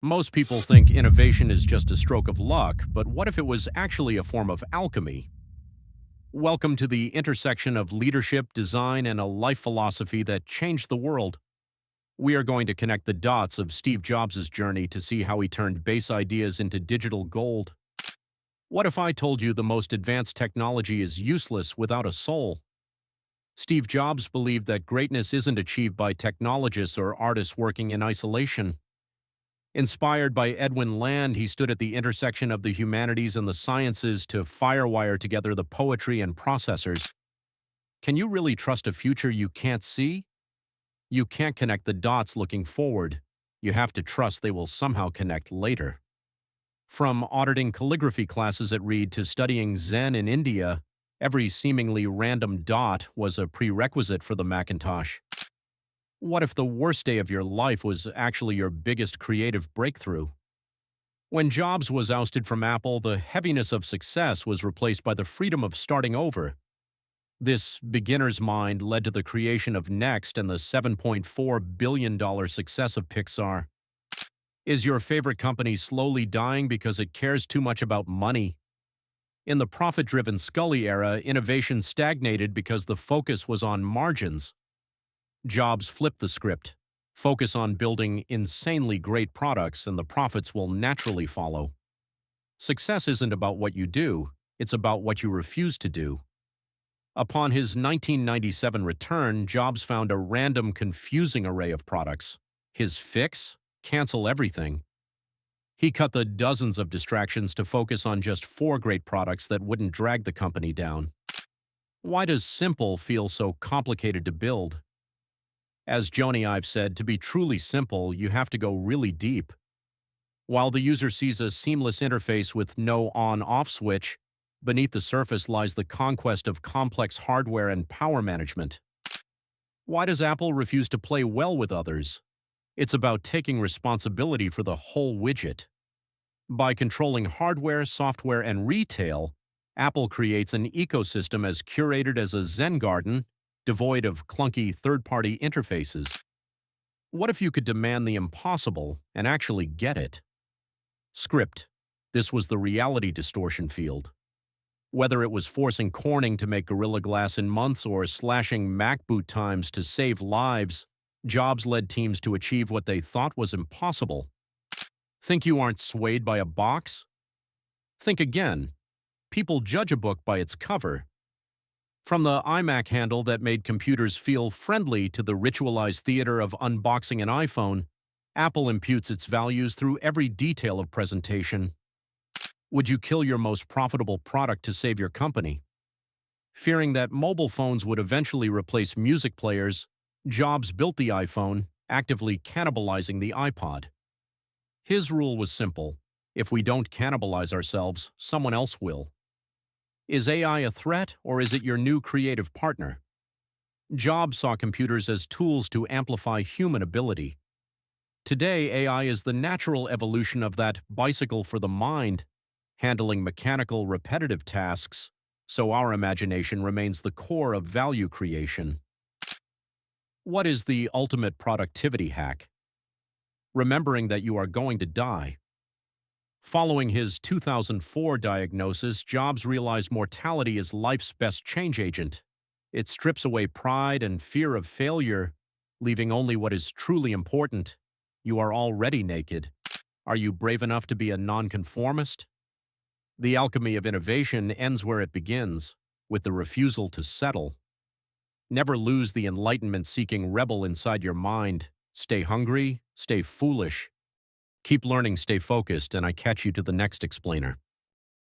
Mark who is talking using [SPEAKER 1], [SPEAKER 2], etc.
[SPEAKER 1] Most people think innovation is just a stroke of luck, but what if it was actually a form of alchemy? Welcome to the intersection of leadership, design, and a life philosophy that changed the world. We are going to connect the dots of Steve Jobs' journey to see how he turned base ideas into digital gold. What if I told you the most advanced technology is useless without a soul? Steve Jobs believed that greatness isn't achieved by technologists or artists working in isolation. Inspired by Edwin Land, he stood at the intersection of the humanities and the sciences to firewire together the poetry and processors. Can you really trust a future you can't see? You can't connect the dots looking forward. You have to trust they will somehow connect later. From auditing calligraphy classes at Reed to studying Zen in India, every seemingly random dot was a prerequisite for the Macintosh. What if the worst day of your life was actually your biggest creative breakthrough? When Jobs was ousted from Apple, the heaviness of success was replaced by the freedom of starting over. This beginner's mind led to the creation of Next and the $7.4 billion success of Pixar. Is your favorite company slowly dying because it cares too much about money? In the profit-driven Scully era, innovation stagnated because the focus was on margins. Jobs flipped the script. Focus on building insanely great products and the profits will naturally follow. Success isn't about what you do, it's about what you refuse to do. Upon his 1997 return, Jobs found a random, confusing array of products. His fix? Cancel everything. He cut the dozens of distractions to focus on just 4 great products that wouldn't drag the company down. Why does simple feel so complicated to build? As Joni Ive said, to be truly simple, you have to go really deep. While the user sees a seamless interface with no on-off switch, beneath the surface lies the conquest of complex hardware and power management. Why does Apple refuse to play well with others? It's about taking responsibility for the whole widget. By controlling hardware, software, and retail, Apple creates an ecosystem as curated as a Zen garden, devoid of clunky third-party interfaces. What if you could demand the impossible and actually get it? Script. This was the reality distortion field. Whether it was forcing Corning to make Gorilla Glass in months or slashing Mac boot times to save lives, Jobs led teams to achieve what they thought was impossible. Think you aren't swayed by a box? Think again. People judge a book by its cover. From the iMac handle that made computers feel friendly to the ritualized theater of unboxing an iPhone, Apple imputes its values through every detail of presentation. Would you kill your most profitable product to save your company? Fearing that mobile phones would eventually replace music players, Jobs built the iPhone, actively cannibalizing the iPod. His rule was simple: if we don't cannibalize ourselves, someone else will. Is AI a threat, or is it your new creative partner? Jobs saw computers as tools to amplify human ability. Today, AI is the natural evolution of that bicycle for the mind, handling mechanical, repetitive tasks, so our imagination remains the core of value creation. What is the ultimate productivity hack? Remembering that you are going to die. Following his 2004 diagnosis, Jobs realized mortality is life's best change agent. It strips away pride and fear of failure, leaving only what is truly important. You are already naked. Are you brave enough to be a nonconformist? The alchemy of innovation ends where it begins, with the refusal to settle. Never lose the enlightenment-seeking rebel inside your mind. Stay hungry, stay foolish. Keep learning, stay focused, and I catch you to the next explainer.